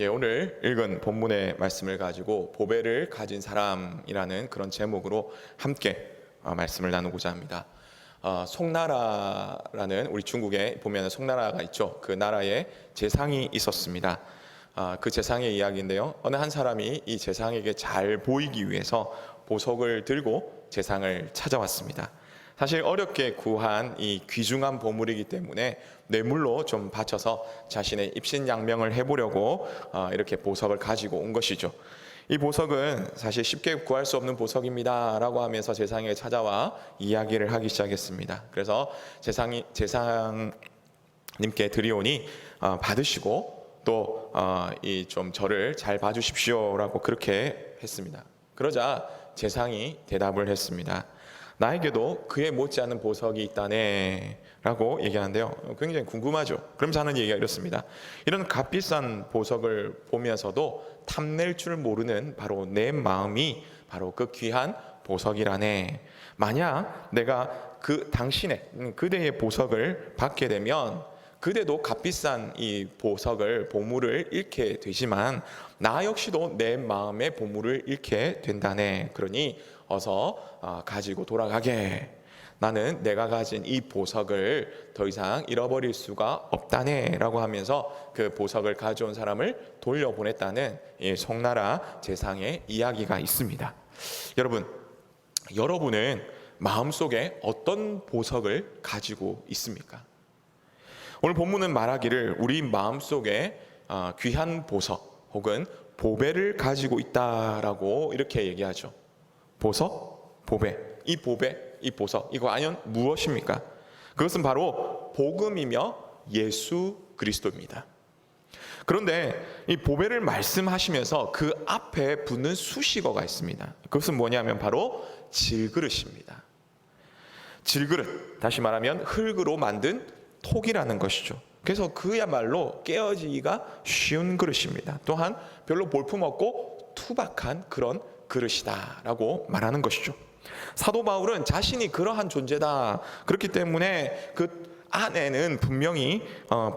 오늘 읽은 본문의 말씀을 가지고 보배를 가진 사람이라는 그런 제목으로 함께 말씀을 나누고자 합니다. 송나라라는 우리 중국에 보면 송나라가 있죠. 그 나라에 제상이 있었습니다. 그 제상의 이야기인데요. 어느 한 사람이 이 제상에게 잘 보이기 위해서 보석을 들고 제상을 찾아왔습니다. 사실 어렵게 구한 이 귀중한 보물이기 때문에 뇌물로 좀 바쳐서 자신의 입신양명을 해보려고 이렇게 보석을 가지고 온 것이죠. 이 보석은 사실 쉽게 구할 수 없는 보석입니다 라고 하면서 제상에 찾아와 이야기를 하기 시작했습니다. 그래서 제상님께 드리오니 받으시고 또 이 좀 저를 잘 봐주십시오 라고 그렇게 했습니다. 그러자 제상이 대답을 했습니다. 나에게도 그에 못지않은 보석이 있다네 라고 얘기하는데요. 굉장히 궁금하죠. 그럼 저는 얘기가 이렇습니다. 이런 값비싼 보석을 보면서도 탐낼 줄 모르는 바로 내 마음이 바로 그 귀한 보석이라네. 만약 내가 그대의 보석을 받게 되면 그대도 값비싼 이 보물을 잃게 되지만 나 역시도 내 마음의 보물을 잃게 된다네. 그러니 어서 가지고 돌아가게. 나는 내가 가진 이 보석을 더 이상 잃어버릴 수가 없다네 라고 하면서 그 보석을 가져온 사람을 돌려보냈다는 이 송나라 제상의 이야기가 있습니다. 여러분은 마음속에 어떤 보석을 가지고 있습니까? 오늘 본문은 말하기를 우리 마음속에 귀한 보석 혹은 보배를 가지고 있다라고 이렇게 얘기하죠. 보석, 보배. 이 보배, 이 보석, 이거 과연 무엇입니까? 그것은 바로 복음이며 예수 그리스도입니다. 그런데 이 보배를 말씀하시면서 그 앞에 붙는 수식어가 있습니다. 그것은 뭐냐면 바로 질그릇입니다. 질그릇, 다시 말하면 흙으로 만든 톡이라는 것이죠. 그래서 그야말로 깨어지기가 쉬운 그릇입니다. 또한 별로 볼품없고 투박한 그런 그릇이다라고 말하는 것이죠. 사도 바울은 자신이 그러한 존재다. 그렇기 때문에 그 안에는 분명히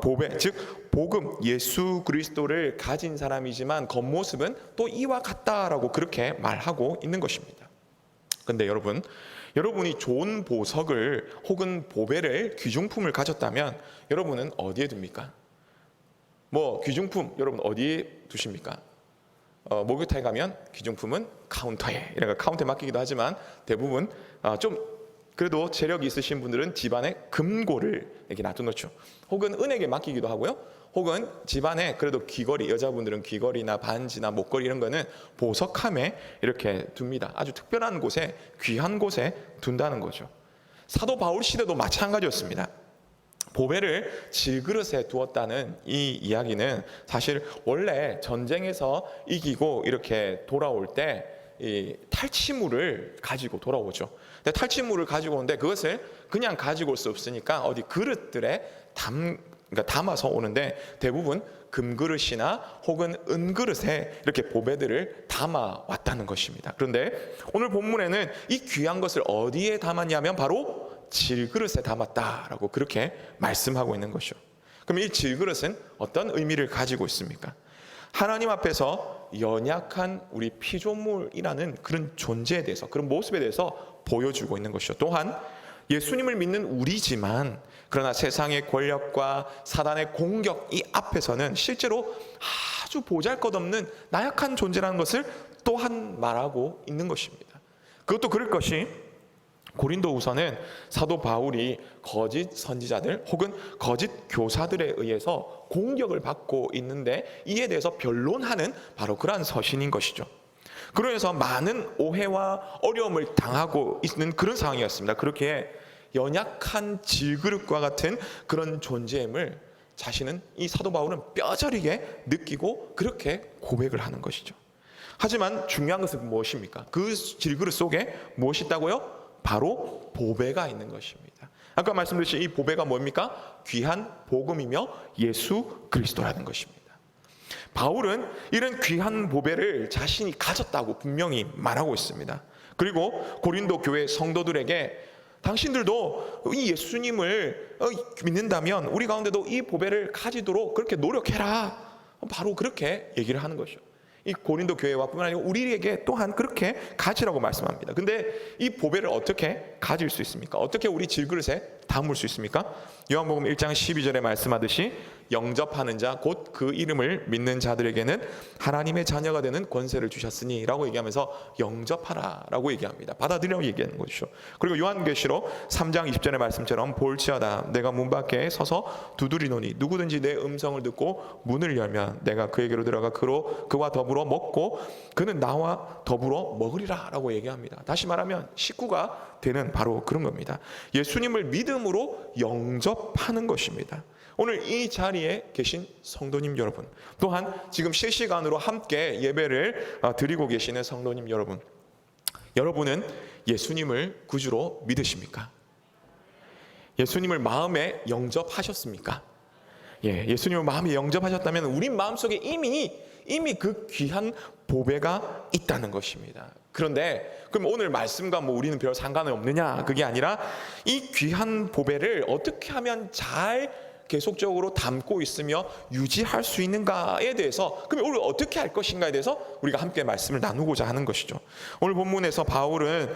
보배, 즉 복음, 예수 그리스도를 가진 사람이지만 겉모습은 또 이와 같다라고 그렇게 말하고 있는 것입니다. 그런데 여러분이 좋은 보석을 혹은 보배를 귀중품을 가졌다면 여러분은 어디에 둡니까? 귀중품 여러분 어디에 두십니까? 목욕탕에 가면 귀중품은 카운터에, 카운터에 맡기기도 하지만 대부분 좀 그래도 재력이 있으신 분들은 집안에 금고를 이렇게 놔두놓죠. 혹은 은행에 맡기기도 하고요. 혹은 집안에 그래도 귀걸이, 여자분들은 귀걸이나 반지나 목걸이 이런 거는 보석함에 이렇게 둡니다. 아주 특별한 곳에, 귀한 곳에 둔다는 거죠. 사도 바울 시대도 마찬가지였습니다. 보배를 질그릇에 두었다는 이 이야기는 사실 원래 전쟁에서 이기고 이렇게 돌아올 때 이 탈취물을 가지고 돌아오죠. 근데 탈취물을 가지고 오는데 그것을 그냥 가지고 올 수 없으니까 어디 그릇들에 담아서 오는데 대부분 금그릇이나 혹은 은그릇에 이렇게 보배들을 담아 왔다는 것입니다. 그런데 오늘 본문에는 이 귀한 것을 어디에 담았냐면 바로 질그릇에 담았다라고 그렇게 말씀하고 있는 것이죠. 그럼 이 질그릇은 어떤 의미를 가지고 있습니까? 하나님 앞에서 연약한 우리 피조물이라는 그런 존재에 대해서, 그런 모습에 대해서 보여주고 있는 것이죠. 또한 예수님을 믿는 우리지만 그러나 세상의 권력과 사단의 공격 이 앞에서는 실제로 아주 보잘것없는 나약한 존재라는 것을 또한 말하고 있는 것입니다. 그것도 그럴 것이 고린도후서는 사도 바울이 거짓 선지자들 혹은 거짓 교사들에 의해서 공격을 받고 있는데 이에 대해서 변론하는 바로 그러한 서신인 것이죠. 그러면서 많은 오해와 어려움을 당하고 있는 그런 상황이었습니다. 그렇게 연약한 질그릇과 같은 그런 존재임을 자신은 이 사도 바울은 뼈저리게 느끼고 그렇게 고백을 하는 것이죠. 하지만 중요한 것은 무엇입니까? 그 질그릇 속에 무엇이 있다고요? 바로 보배가 있는 것입니다. 아까 말씀드렸듯이 이 보배가 뭡니까? 귀한 복음이며 예수 그리스도라는 것입니다. 바울은 이런 귀한 보배를 자신이 가졌다고 분명히 말하고 있습니다. 그리고 고린도 교회 성도들에게 당신들도 이 예수님을 믿는다면 우리 가운데도 이 보배를 가지도록 그렇게 노력해라. 바로 그렇게 얘기를 하는 것이죠. 이 고린도 교회와 뿐만 아니고 우리에게 또한 그렇게 가지라고 말씀합니다. 근데 이 보배를 어떻게 가질 수 있습니까? 어떻게 우리 질그릇에 담을 수 있습니까? 요한복음 1장 12절에 말씀하듯이 영접하는 자 곧 그 이름을 믿는 자들에게는 하나님의 자녀가 되는 권세를 주셨으니 라고 얘기하면서 영접하라 라고 얘기합니다. 받아들이라고 얘기하는 것이죠. 그리고 요한계시록 3장 20절의 말씀처럼 볼지어다 내가 문 밖에 서서 두드리노니 누구든지 내 음성을 듣고 문을 열면 내가 그에게로 들어가 그와 더불어 먹고 그는 나와 더불어 먹으리라 라고 얘기합니다. 다시 말하면 식구가 되는 바로 그런 겁니다. 예수님을 믿음으로 영접하는 것입니다. 오늘 이 자리에 계신 성도님 여러분, 또한 지금 실시간으로 함께 예배를 드리고 계시는 성도님 여러분, 여러분은 예수님을 구주로 믿으십니까? 예수님을 마음에 영접하셨습니까? 예수님을 마음에 영접하셨다면 우리 마음속에 이미 그 귀한 보배가 있다는 것입니다. 그런데 그럼 오늘 말씀과 우리는 별 상관은 없느냐? 그게 아니라 이 귀한 보배를 어떻게 하면 잘 계속적으로 담고 있으며 유지할 수 있는가에 대해서, 그럼 오늘 어떻게 할 것인가에 대해서 우리가 함께 말씀을 나누고자 하는 것이죠. 오늘 본문에서 바울을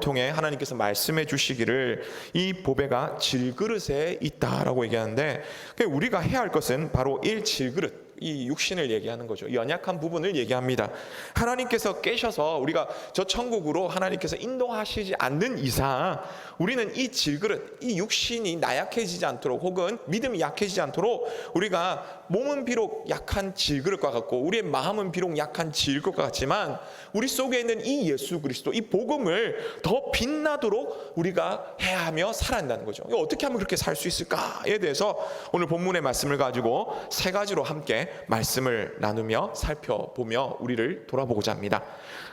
통해 하나님께서 말씀해 주시기를 이 보배가 질그릇에 있다라고 얘기하는데, 우리가 해야 할 것은 바로 질그릇, 이 육신을 얘기하는 거죠. 연약한 부분을 얘기합니다. 하나님께서 깨셔서 우리가 저 천국으로 하나님께서 인도하시지 않는 이상 우리는 이 질그릇, 이 육신이 나약해지지 않도록, 혹은 믿음이 약해지지 않도록, 우리가 몸은 비록 약한 질그릇과 같고 우리의 마음은 비록 약한 질그릇과 같지만 우리 속에 있는 이 예수 그리스도, 이 복음을 더 빛나도록 우리가 해야 하며 살아야 한다는 거죠. 어떻게 하면 그렇게 살 수 있을까에 대해서 오늘 본문의 말씀을 가지고 세 가지로 함께 말씀을 나누며 살펴보며 우리를 돌아보고자 합니다.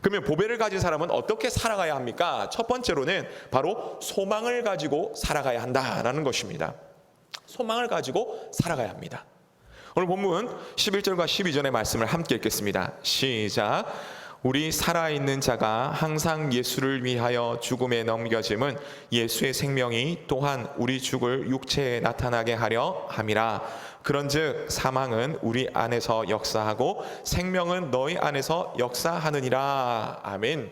그러면 보배를 가진 사람은 어떻게 살아가야 합니까? 첫 번째로는 바로 소망을 가지고 살아가야 한다라는 것입니다. 소망을 가지고 살아가야 합니다. 오늘 본문 11절과 12절의 말씀을 함께 읽겠습니다. 시작. 우리 살아있는 자가 항상 예수를 위하여 죽음에 넘겨짐은 예수의 생명이 또한 우리 죽을 육체에 나타나게 하려 함이라. 그런즉 사망은 우리 안에서 역사하고 생명은 너희 안에서 역사하느니라. 아멘.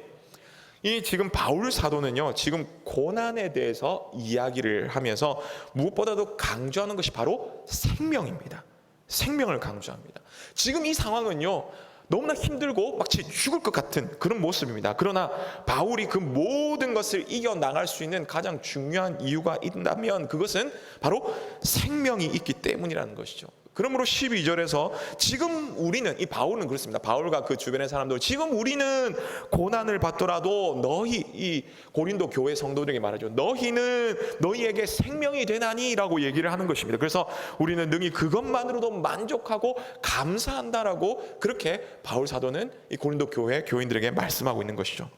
이 지금 바울 사도는요, 지금 고난에 대해서 이야기를 하면서 무엇보다도 강조하는 것이 바로 생명입니다. 생명을 강조합니다. 지금 이 상황은요, 너무나 힘들고 마치 죽을 것 같은 그런 모습입니다. 그러나 바울이 그 모든 것을 이겨나갈 수 있는 가장 중요한 이유가 있다면 그것은 바로 생명이 있기 때문이라는 것이죠. 그러므로 12절에서 지금 우리는, 이 바울은 그렇습니다. 바울과 그 주변의 사람들, 지금 우리는 고난을 받더라도 너희, 이 고린도 교회 성도들에게 말하죠. 너희는 너희에게 생명이 되나니 라고 얘기를 하는 것입니다. 그래서 우리는 능히 그것만으로도 만족하고 감사한다라고 그렇게 바울 사도는 이 고린도 교회 교인들에게 말씀하고 있는 것이죠.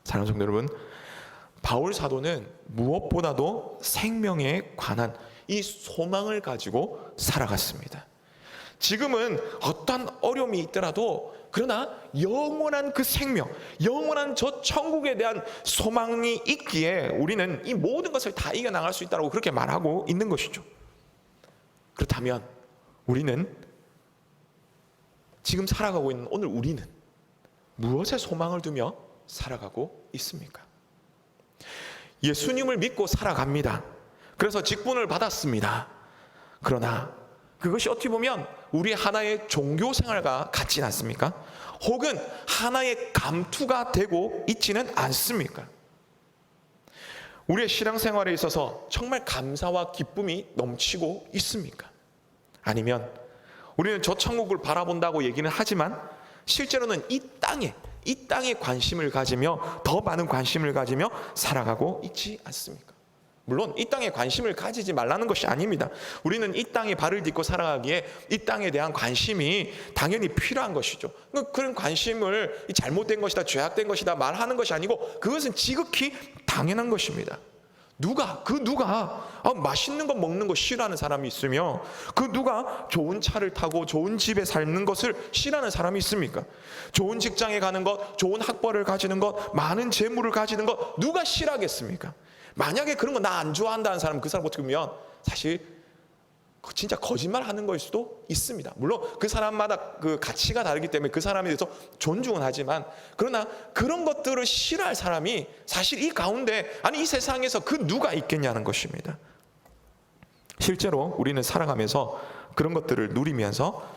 사랑하는 성도 여러분, 바울 사도는 무엇보다도 생명에 관한 이 소망을 가지고 살아갔습니다. 지금은 어떤 어려움이 있더라도 그러나 영원한 그 생명, 영원한 저 천국에 대한 소망이 있기에 우리는 이 모든 것을 다 이겨나갈 수 있다고 그렇게 말하고 있는 것이죠. 그렇다면 우리는 지금 살아가고 있는 오늘 우리는 무엇에 소망을 두며 살아가고 있습니까? 예수님을 믿고 살아갑니다. 그래서 직분을 받았습니다. 그러나 그것이 어떻게 보면 우리 하나의 종교 생활과 같지 않습니까? 혹은 하나의 감투가 되고 있지는 않습니까? 우리의 신앙생활에 있어서 정말 감사와 기쁨이 넘치고 있습니까? 아니면 우리는 저 천국을 바라본다고 얘기는 하지만 실제로는 이 땅에 관심을 가지며 더 많은 관심을 가지며 살아가고 있지 않습니까? 물론 이 땅에 관심을 가지지 말라는 것이 아닙니다. 우리는 이 땅에 발을 딛고 살아가기에 이 땅에 대한 관심이 당연히 필요한 것이죠. 그런 관심을 잘못된 것이다, 죄악된 것이다 말하는 것이 아니고 그것은 지극히 당연한 것입니다. 누가 맛있는 거 먹는 거 싫어하는 사람이 있으며 누가 좋은 차를 타고 좋은 집에 사는 것을 싫어하는 사람이 있습니까? 좋은 직장에 가는 것, 좋은 학벌을 가지는 것, 많은 재물을 가지는 것 누가 싫어하겠습니까? 만약에 그런 거 나 안 좋아한다는 사람, 그 사람 어떻게 보면 사실 진짜 거짓말하는 거일 수도 있습니다. 물론 그 사람마다 그 가치가 다르기 때문에 그 사람에 대해서 존중은 하지만, 그러나 그런 것들을 싫어할 사람이 사실 이 가운데, 아니 이 세상에서 그 누가 있겠냐는 것입니다. 실제로 우리는 살아가면서 그런 것들을 누리면서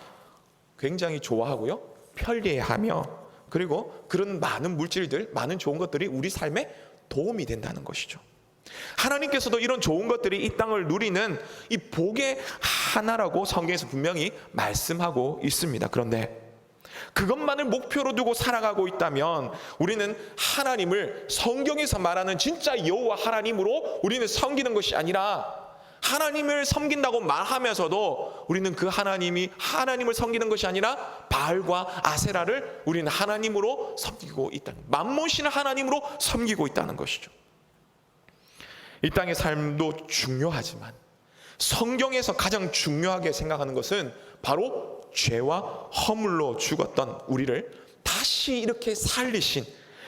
굉장히 좋아하고요, 편리해하며, 그리고 그런 많은 물질들, 많은 좋은 것들이 우리 삶에 도움이 된다는 것이죠. 하나님께서도 이런 좋은 것들이 이 땅을 누리는 이 복의 하나라고 성경에서 분명히 말씀하고 있습니다. 그런데 그것만을 목표로 두고 살아가고 있다면 우리는 하나님을 성경에서 말하는 진짜 여호와 하나님으로 우리는 섬기는 것이 아니라, 하나님을 섬긴다고 말하면서도 우리는 그 하나님을 섬기는 것이 아니라 바알과 아세라를 우리는 하나님으로 섬기고 있다는, 맘몬신을 하나님으로 섬기고 있다는 것이죠. 이 땅의 삶도 중요하지만 성경에서 가장 중요하게 생각하는 것은 바로 죄와 허물로 죽었던 우리를 다시 이렇게 살리신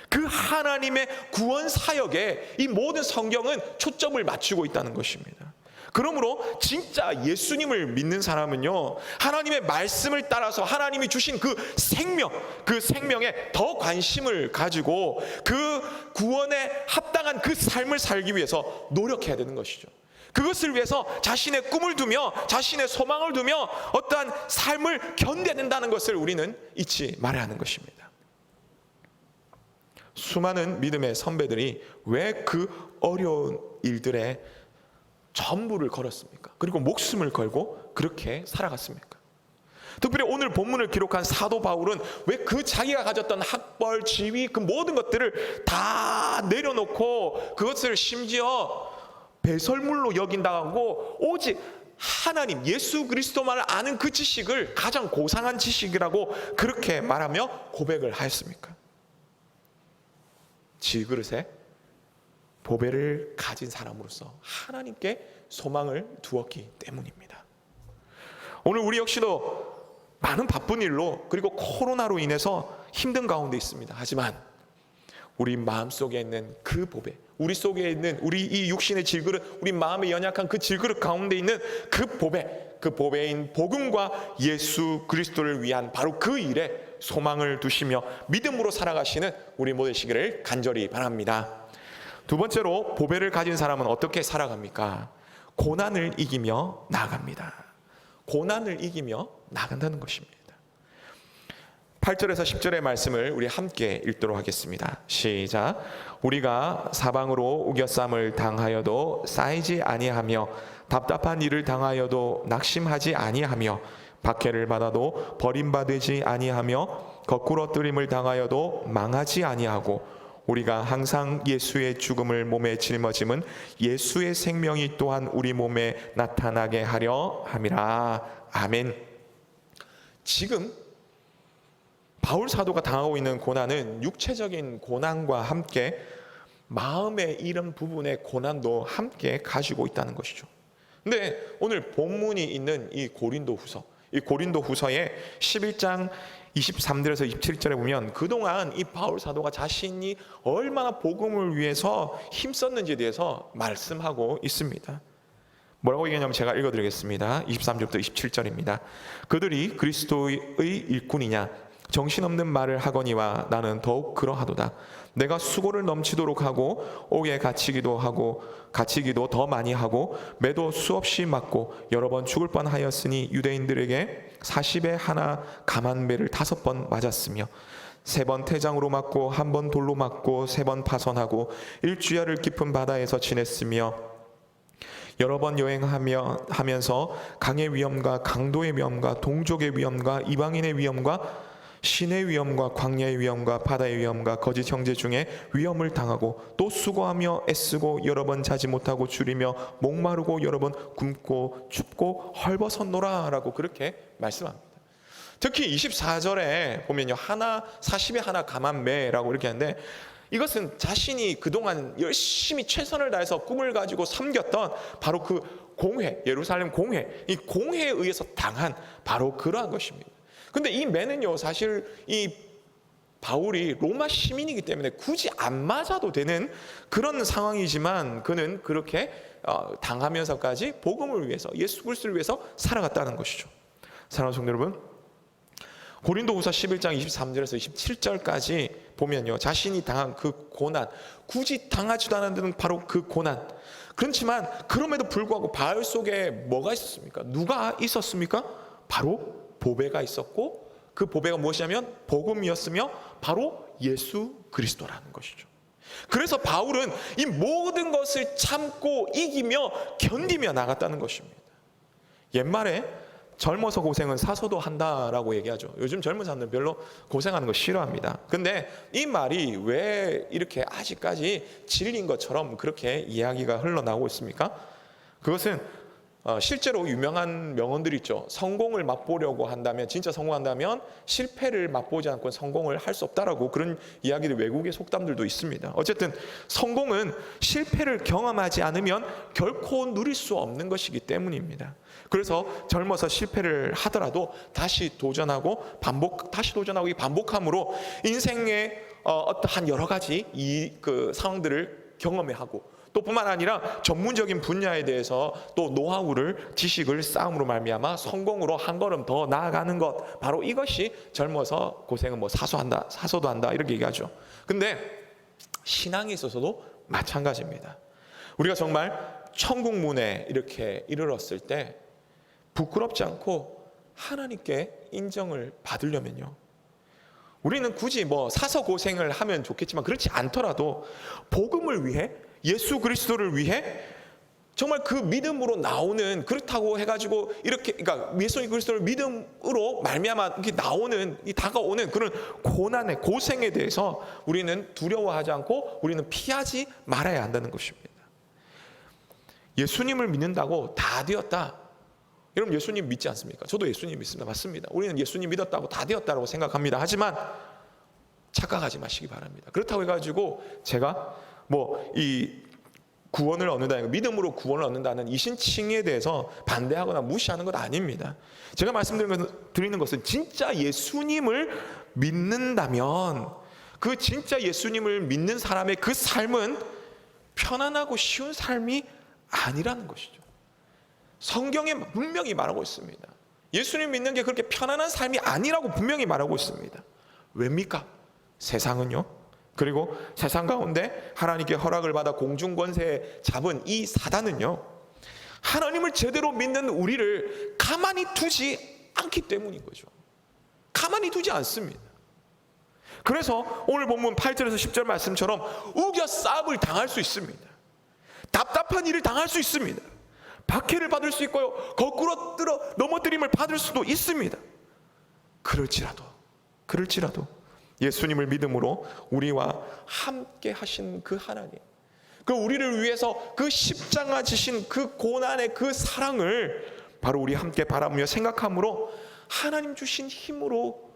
그 하나님의 구원 사역에 이 모든 성경은 초점을 맞추고 있다는 것입니다. 그러므로 진짜 예수님을 믿는 사람은요, 하나님의 말씀을 따라서 하나님이 주신 그 생명에 더 관심을 가지고 그 구원에 합당한 그 삶을 살기 위해서 노력해야 되는 것이죠. 그것을 위해서 자신의 꿈을 두며 자신의 소망을 두며 어떠한 삶을 견뎌낸다는 것을 우리는 잊지 말아야 하는 것입니다. 수많은 믿음의 선배들이 왜 그 어려운 일들에 전부를 걸었습니까? 그리고 목숨을 걸고 그렇게 살아갔습니까? 특별히 오늘 본문을 기록한 사도 바울은 왜 그 자기가 가졌던 학벌, 지위, 그 모든 것들을 다 내려놓고 그것을 심지어 배설물로 여긴다고 오직 하나님, 예수 그리스도만을 아는 그 지식을 가장 고상한 지식이라고 그렇게 말하며 고백을 하였습니까? 질그릇에 보배를 가진 사람으로서 하나님께 소망을 두었기 때문입니다. 오늘 우리 역시도 많은 바쁜 일로, 그리고 코로나로 인해서 힘든 가운데 있습니다. 하지만 우리 마음속에 있는 그 보배, 우리 속에 있는 우리 이 육신의 질그릇, 우리 마음의 연약한 그 질그릇 가운데 있는 그 보배, 그 보배인 복음과 예수 그리스도를 위한 바로 그 일에 소망을 두시며 믿음으로 살아가시는 우리 모두 되시기를 간절히 바랍니다. 두 번째로 보배를 가진 사람은 어떻게 살아갑니까? 고난을 이기며 나아갑니다. 고난을 이기며 나간다는 것입니다. 8절에서 10절의 말씀을 우리 함께 읽도록 하겠습니다. 시작. 우리가 사방으로 우겨쌈을 당하여도 쌓이지 아니하며 답답한 일을 당하여도 낙심하지 아니하며 박해를 받아도 버림받지 아니하며 거꾸로 뜨림을 당하여도 망하지 아니하고 우리가 항상 예수의 죽음을 몸에 짊어짐은 예수의 생명이 또한 우리 몸에 나타나게 하려 함이라. 아멘. 지금 바울 사도가 당하고 있는 고난은 육체적인 고난과 함께 마음의 이런 부분의 고난도 함께 가지고 있다는 것이죠. 근데 오늘 본문이 있는 이 고린도후서의 11장 23절에서 27절에 보면 그동안 이 바울 사도가 자신이 얼마나 복음을 위해서 힘썼는지에 대해서 말씀하고 있습니다. 뭐라고 얘기하냐면 제가 읽어드리겠습니다. 23절부터 27절입니다. 그들이 그리스도의 일꾼이냐 정신없는 말을 하거니와 나는 더욱 그러하도다. 내가 수고를 넘치도록 하고 옥에 갇히기도 더 많이 하고 매도 수없이 맞고 여러 번 죽을 뻔하였으니 유대인들에게 40에 하나 감한 매를 5번 맞았으며 3번 태장으로 맞고 1번 돌로 맞고 3번 파선하고 일주야를 깊은 바다에서 지냈으며 여러 번 여행하면서 강의 위험과 강도의 위험과 동족의 위험과 이방인의 위험과 신의 위험과 광야의 위험과 바다의 위험과 거짓 형제 중에 위험을 당하고 또 수고하며 애쓰고 여러 번 자지 못하고 줄이며 목마르고 여러 번 굶고 춥고 헐벗었노라 라고 그렇게 말씀합니다. 특히 24절에 보면요 40에 하나 감한 매라고 이렇게 하는데 이것은 자신이 그동안 열심히 최선을 다해서 꿈을 가지고 섬겼던 바로 그 공회, 예루살렘 공회, 이 공회에 의해서 당한 바로 그러한 것입니다. 근데 이 매는요 사실 이 바울이 로마 시민이기 때문에 굳이 안 맞아도 되는 그런 상황이지만 그는 그렇게 당하면서까지 복음을 위해서, 예수 그리스도를 위해서 살아갔다는 것이죠. 사랑하는 성도 여러분, 고린도후서 11장 23절에서 27절까지 보면요, 자신이 당한 그 고난, 굳이 당하지도 않았던 바로 그 고난, 그렇지만 그럼에도 불구하고 바울 속에 뭐가 있었습니까? 누가 있었습니까? 바로 보배가 있었고, 그 보배가 무엇이냐면 복음이었으며 바로 예수 그리스도라는 것이죠. 그래서 바울은 이 모든 것을 참고 이기며 견디며 나갔다는 것입니다. 옛말에 젊어서 고생은 사서도 한다라고 얘기하죠. 요즘 젊은 사람들 별로 고생하는 거 싫어합니다. 근데 이 말이 왜 이렇게 아직까지 진리인 것처럼 그렇게 이야기가 흘러나오고 있습니까? 그것은 실제로 유명한 명언들이 있죠. 성공을 맛보려고 한다면, 진짜 성공한다면 실패를 맛보지 않고 성공을 할 수 없다라고, 그런 이야기들, 외국의 속담들도 있습니다. 어쨌든 성공은 실패를 경험하지 않으면 결코 누릴 수 없는 것이기 때문입니다. 그래서 젊어서 실패를 하더라도 다시 도전하고 다시 도전하고 반복함으로 인생의 어떠한 여러 가지 그 상황들을 경험하고, 또 뿐만 아니라 전문적인 분야에 대해서 또 노하우를, 지식을 쌓음으로 말미암아 성공으로 한 걸음 더 나아가는 것, 바로 이것이 젊어서 고생은 뭐 사서도 한다 이렇게 얘기하죠. 근데 신앙에 있어서도 마찬가지입니다. 우리가 정말 천국 문에 이렇게 이르렀을 때 부끄럽지 않고 하나님께 인정을 받으려면요, 우리는 굳이 뭐 사서 고생을 하면 좋겠지만 그렇지 않더라도 복음을 위해, 예수 그리스도를 위해 정말 그 믿음으로 나오는, 그렇다고 해가지고 이렇게, 그러니까 예수 그리스도를 믿음으로 말미암아 이렇게 나오는, 이 다가오는 그런 고난의 고생에 대해서 우리는 두려워하지 않고 우리는 피하지 말아야 한다는 것입니다. 예수님을 믿는다고 다 되었다, 여러분 예수님 믿지 않습니까? 저도 예수님 믿습니다. 맞습니다. 우리는 예수님 믿었다고 다 되었다고 생각합니다. 하지만 착각하지 마시기 바랍니다. 그렇다고 해가지고 제가 뭐 이 구원을 얻는다, 믿음으로 구원을 얻는다는 이 신칭에 대해서 반대하거나 무시하는 것 아닙니다. 제가 말씀드리는 것은 진짜 예수님을 믿는다면 그 진짜 예수님을 믿는 사람의 그 삶은 편안하고 쉬운 삶이 아니라는 것이죠. 성경에 분명히 말하고 있습니다. 예수님 믿는 게 그렇게 편안한 삶이 아니라고 분명히 말하고 있습니다. 왜입니까? 세상은요, 그리고 세상 가운데 하나님께 허락을 받아 공중권세에 잡은 이 사단은요, 하나님을 제대로 믿는 우리를 가만히 두지 않기 때문인 거죠. 가만히 두지 않습니다. 그래서 오늘 본문 8절에서 10절 말씀처럼 우겨 싸움을 당할 수 있습니다. 답답한 일을 당할 수 있습니다. 박해를 받을 수 있고요, 거꾸로 넘어뜨림을 받을 수도 있습니다. 그럴지라도 예수님을 믿음으로 우리와 함께 하신 그 하나님, 그 우리를 위해서 그 십자가 지신 그 고난의 그 사랑을 바로 우리 함께 바라보며 생각함으로 하나님 주신 힘으로,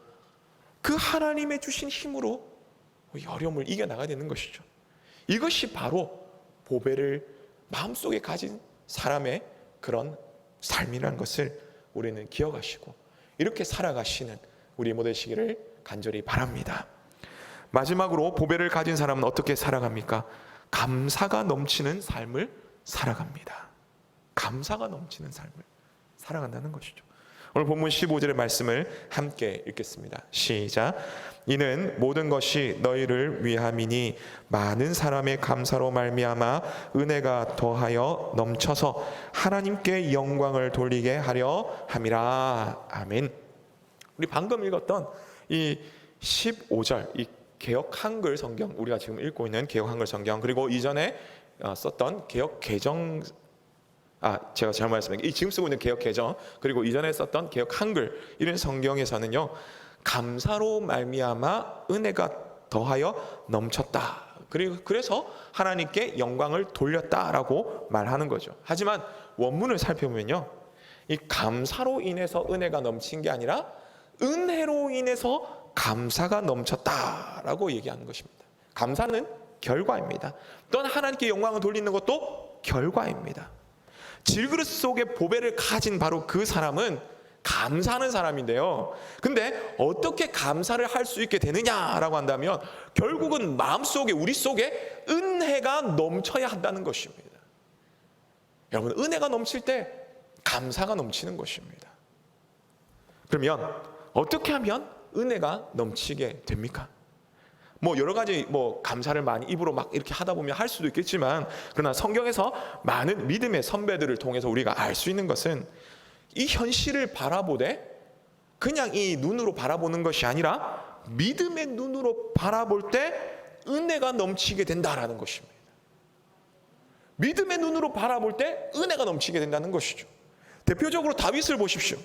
그 하나님의 주신 힘으로 어려움을 이겨나가야 되는 것이죠. 이것이 바로 보배를 마음속에 가진 사람의 그런 삶이라는 것을 우리는 기억하시고 이렇게 살아가시는 우리 모두 되시기를 간절히 바랍니다. 마지막으로 보배를 가진 사람은 어떻게 살아갑니까? 감사가 넘치는 삶을 살아갑니다. 감사가 넘치는 삶을 살아간다는 것이죠. 오늘 본문 15절의 말씀을 함께 읽겠습니다. 시작. 이는 모든 것이 너희를 위함이니 많은 사람의 감사로 말미암아 은혜가 더하여 넘쳐서 하나님께 영광을 돌리게 하려 함이라. 아멘. 우리 방금 읽었던 이 15절, 이 개역 한글 성경, 우리가 지금 읽고 있는 개역 한글 성경, 그리고 이전에 썼던 개역 개정, 제가 잘못 말씀드린, 지금 쓰고 있는 개역 개정, 그리고 이전에 썼던 개역 한글, 이런 성경에서는요, 감사로 말미암아 은혜가 더하여 넘쳤다, 그리고 그래서 하나님께 영광을 돌렸다라고 말하는 거죠. 하지만 원문을 살펴보면요, 이 감사로 인해서 은혜가 넘친 게 아니라 은혜로 인해서 감사가 넘쳤다라고 얘기하는 것입니다. 감사는 결과입니다. 또한 하나님께 영광을 돌리는 것도 결과입니다. 질그릇 속에 보배를 가진 바로 그 사람은 감사하는 사람인데요. 근데 어떻게 감사를 할 수 있게 되느냐라고 한다면 결국은 마음속에, 우리 속에 은혜가 넘쳐야 한다는 것입니다. 여러분, 은혜가 넘칠 때 감사가 넘치는 것입니다. 그러면 어떻게 하면 은혜가 넘치게 됩니까? 여러 가지 감사를 많이 입으로 막 이렇게 하다 보면 할 수도 있겠지만, 그러나 성경에서 많은 믿음의 선배들을 통해서 우리가 알 수 있는 것은 이 현실을 바라보되 그냥 이 눈으로 바라보는 것이 아니라 믿음의 눈으로 바라볼 때 은혜가 넘치게 된다라는 것입니다. 믿음의 눈으로 바라볼 때 은혜가 넘치게 된다는 것이죠. 대표적으로 다윗을 보십시오.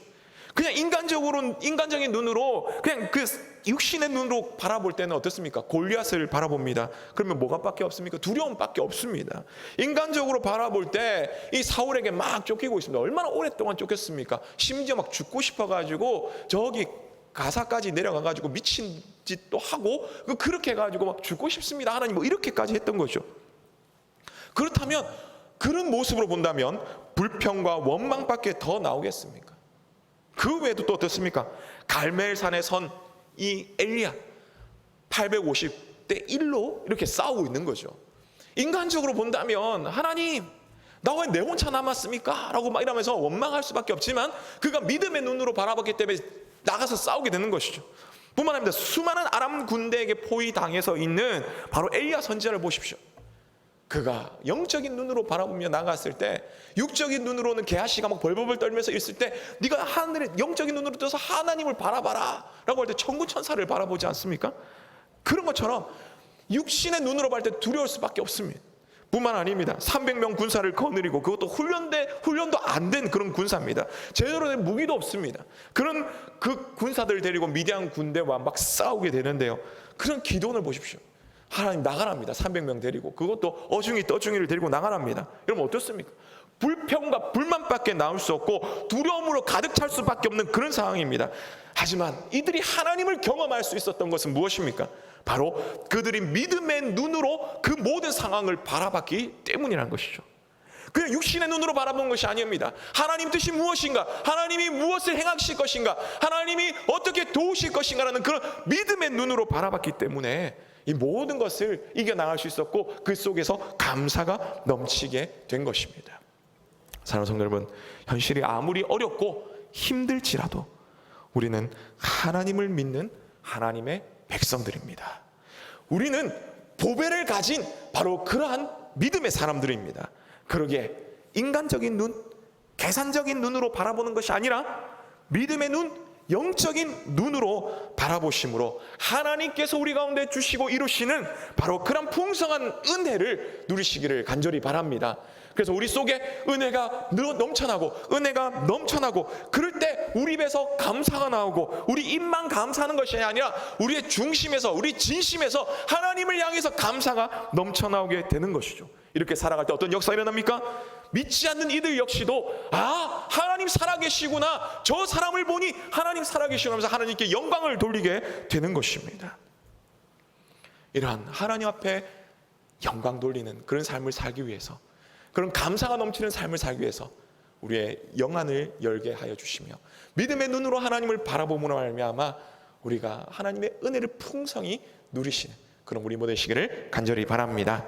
그냥 인간적인 눈으로, 그냥 그 육신의 눈으로 바라볼 때는 어떻습니까? 골리앗을 바라봅니다. 그러면 뭐가밖에 없습니까? 두려움밖에 없습니다. 인간적으로 바라볼 때 이 사울에게 막 쫓기고 있습니다. 얼마나 오랫동안 쫓겼습니까? 심지어 막 죽고 싶어가지고 저기 가사까지 내려가가지고 미친 짓도 하고, 그렇게 해가지고 막 죽고 싶습니다, 하나님, 이렇게까지 했던 거죠. 그렇다면 그런 모습으로 본다면 불평과 원망밖에 더 나오겠습니까? 그 외에도 또 어떻습니까? 갈멜산에 선 이 엘리야 850대 1로 이렇게 싸우고 있는 거죠. 인간적으로 본다면 하나님, 나 왜 내 혼자 남았습니까? 라고 막 이러면서 원망할 수밖에 없지만 그가 믿음의 눈으로 바라봤기 때문에 나가서 싸우게 되는 것이죠. 뿐만 아니라 수많은 아람 군대에게 포위당해서 있는 바로 엘리야 선지자를 보십시오. 그가 영적인 눈으로 바라보며 나갔을 때, 육적인 눈으로는 게하시가 막 벌벌벌 떨면서 있을 때, 네가 하늘의 영적인 눈으로 떠서 하나님을 바라봐라 라고 할 때 천군 천사를 바라보지 않습니까? 그런 것처럼 육신의 눈으로 볼 때 두려울 수밖에 없습니다. 뿐만 아닙니다. 300명 군사를 거느리고, 그것도 훈련도 안 된 그런 군사입니다. 제대로 된 무기도 없습니다. 그런 그 군사들을 데리고 미디안 군대와 막 싸우게 되는데요. 그런 기도원을 보십시오. 하나님 나가랍니다. 300명 데리고, 그것도 어중이 떠중이를 데리고 나가랍니다. 여러분 어떻습니까? 불평과 불만밖에 나올 수 없고 두려움으로 가득 찰 수밖에 없는 그런 상황입니다. 하지만 이들이 하나님을 경험할 수 있었던 것은 무엇입니까? 바로 그들이 믿음의 눈으로 그 모든 상황을 바라봤기 때문이라는 것이죠. 그냥 육신의 눈으로 바라본 것이 아닙니다. 하나님 뜻이 무엇인가, 하나님이 무엇을 행하실 것인가, 하나님이 어떻게 도우실 것인가라는 그런 믿음의 눈으로 바라봤기 때문에 이 모든 것을 이겨나갈 수 있었고, 그 속에서 감사가 넘치게 된 것입니다. 사랑하는 성도 여러분, 현실이 아무리 어렵고 힘들지라도 우리는 하나님을 믿는 하나님의 백성들입니다. 우리는 보배를 가진 바로 그러한 믿음의 사람들입니다. 그러기에 인간적인 눈, 계산적인 눈으로 바라보는 것이 아니라 믿음의 눈, 영적인 눈으로 바라보심으로 하나님께서 우리 가운데 주시고 이루시는 바로 그런 풍성한 은혜를 누리시기를 간절히 바랍니다. 그래서 우리 속에 은혜가 넘쳐나고 그럴 때 우리 입에서 감사가 나오고 우리 입만 감사하는 것이 아니라 우리의 중심에서, 우리 진심에서 하나님을 향해서 감사가 넘쳐나오게 되는 것이죠. 이렇게 살아갈 때 어떤 역사가 일어납니까? 믿지 않는 이들 역시도 하나님 살아계시구나, 저 사람을 보니 하나님 살아계시구나 하면서 하나님께 영광을 돌리게 되는 것입니다. 이러한 하나님 앞에 영광 돌리는 그런 삶을 살기 위해서, 그런 감사가 넘치는 삶을 살기 위해서 우리의 영안을 열게 하여 주시며 믿음의 눈으로 하나님을 바라봄으로 말미암아 우리가 하나님의 은혜를 풍성히 누리시는 그런 우리 모두 되시기를 간절히 바랍니다.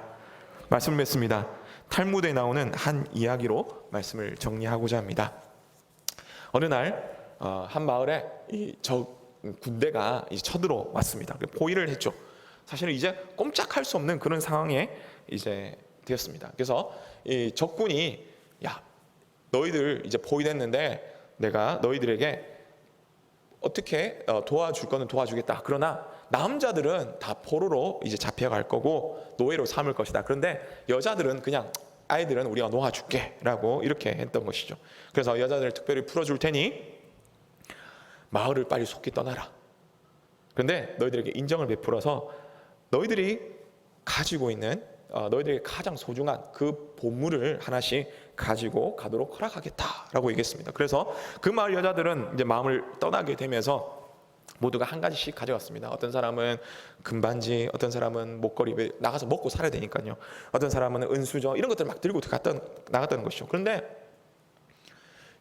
말씀을 맺습니다. 탈무드에 나오는 한 이야기로 말씀을 정리하고자 합니다. 어느 날 한 마을에 군대가 이제 쳐들어왔습니다. 포위를 했죠. 사실은 이제 꼼짝할 수 없는 그런 상황에 이제 되었습니다. 그래서 이 적군이, 야, 너희들 이제 포위됐는데 내가 너희들에게 어떻게 도와줄 거는 도와주겠다. 그러나 남자들은 다 포로로 이제 잡혀갈 거고 노예로 삼을 것이다. 그런데 여자들은 그냥, 아이들은 우리가 놓아줄게 라고 이렇게 했던 것이죠. 그래서 여자들을 특별히 풀어줄 테니 마을을 빨리 속히 떠나라. 그런데 너희들에게 인정을 베풀어서 너희들이 가지고 있는 너희들에게 가장 소중한 그 보물을 하나씩 가지고 가도록 허락하겠다라고 얘기했습니다. 그래서 그 마을 여자들은 이제 마음을 떠나게 되면서 모두가 한 가지씩 가져갔습니다. 어떤 사람은 금반지, 어떤 사람은 목걸이, 나가서 먹고 살아야 되니까요. 어떤 사람은 은수저, 이런 것들을 막 들고 나갔다는 것이죠. 그런데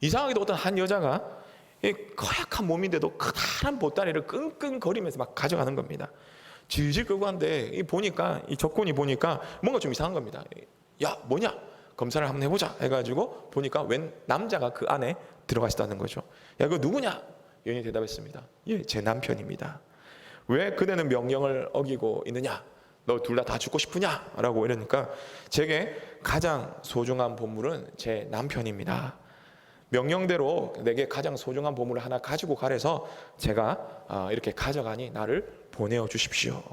이상하게도 어떤 한 여자가 이 허약한 몸인데도 커다란 보따리를 끙끙거리면서 막 가져가는 겁니다. 질질 끌고 한데 보니까 이 적군이 보니까 뭔가 좀 이상한 겁니다. 야, 뭐냐? 검사를 한번 해보자 해가지고 보니까 웬 남자가 그 안에 들어가 있다는 거죠. 야, 그거 누구냐? 여인이 대답했습니다. 예, 제 남편입니다. 왜 그대는 명령을 어기고 있느냐? 너 둘 다 죽고 싶으냐? 라고 이러니까 제게 가장 소중한 보물은 제 남편입니다. 명령대로 내게 가장 소중한 보물을 하나 가지고 가래서 제가 이렇게 가져가니 나를 보내어 주십시오.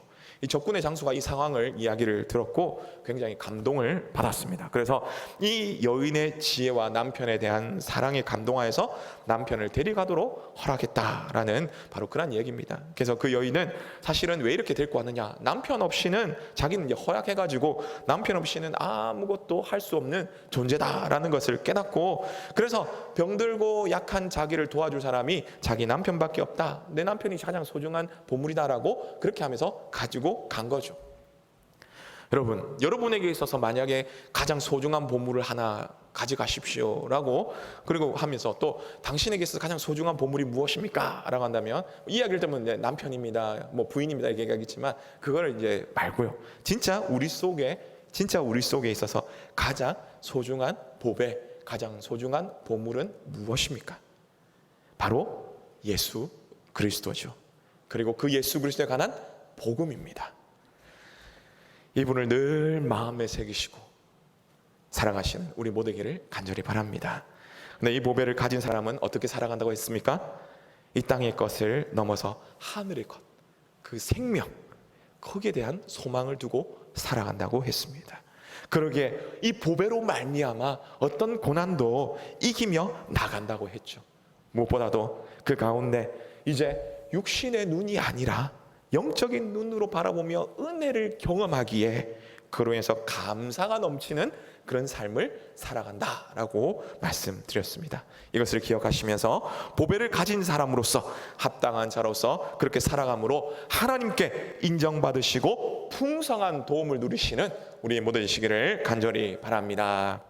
이 적군의 장수가 이 상황을 이야기를 들었고 굉장히 감동을 받았습니다. 그래서 이 여인의 지혜와 남편에 대한 사랑에 감동하여서 남편을 데려가도록 허락했다라는 바로 그런 얘기입니다. 그래서 그 여인은 사실은 왜 이렇게 데리고 왔느냐, 남편 없이는 자기는 이제 허약해가지고 남편 없이는 아무것도 할 수 없는 존재다라는 것을 깨닫고, 그래서 병들고 약한 자기를 도와줄 사람이 자기 남편밖에 없다, 내 남편이 가장 소중한 보물이다라고 그렇게 하면서 가지고 간 거죠. 여러분에게 있어서 만약에 가장 소중한 보물을 하나 가져가십시오라고 그리고 하면서 또 당신에게 있어서 가장 소중한 보물이 무엇입니까? 라고 한다면 이야기를 들으면 남편입니다, 뭐 부인입니다 이렇게 얘기하겠지만 그거를 이제 말고요. 진짜 우리 속에 있어서 가장 소중한 보배, 가장 소중한 보물은 무엇입니까? 바로 예수 그리스도죠. 그리고 그 예수 그리스도에 관한 복음입니다. 이분을 늘 마음에 새기시고 사랑하시는 우리 모두에게를 간절히 바랍니다. 근데 이 보배를 가진 사람은 어떻게 살아간다고 했습니까? 이 땅의 것을 넘어서 하늘의 것, 그 생명, 거기에 대한 소망을 두고 살아간다고 했습니다. 그러기에 이 보배로 말미암아 어떤 고난도 이기며 나간다고 했죠. 무엇보다도 그 가운데 이제 육신의 눈이 아니라 영적인 눈으로 바라보며 은혜를 경험하기에 그로 인해서 감사가 넘치는 그런 삶을 살아간다라고 말씀드렸습니다. 이것을 기억하시면서 보배를 가진 사람으로서 합당한 자로서 그렇게 살아감으로 하나님께 인정받으시고 풍성한 도움을 누리시는 우리 모두 되시기를 간절히 바랍니다.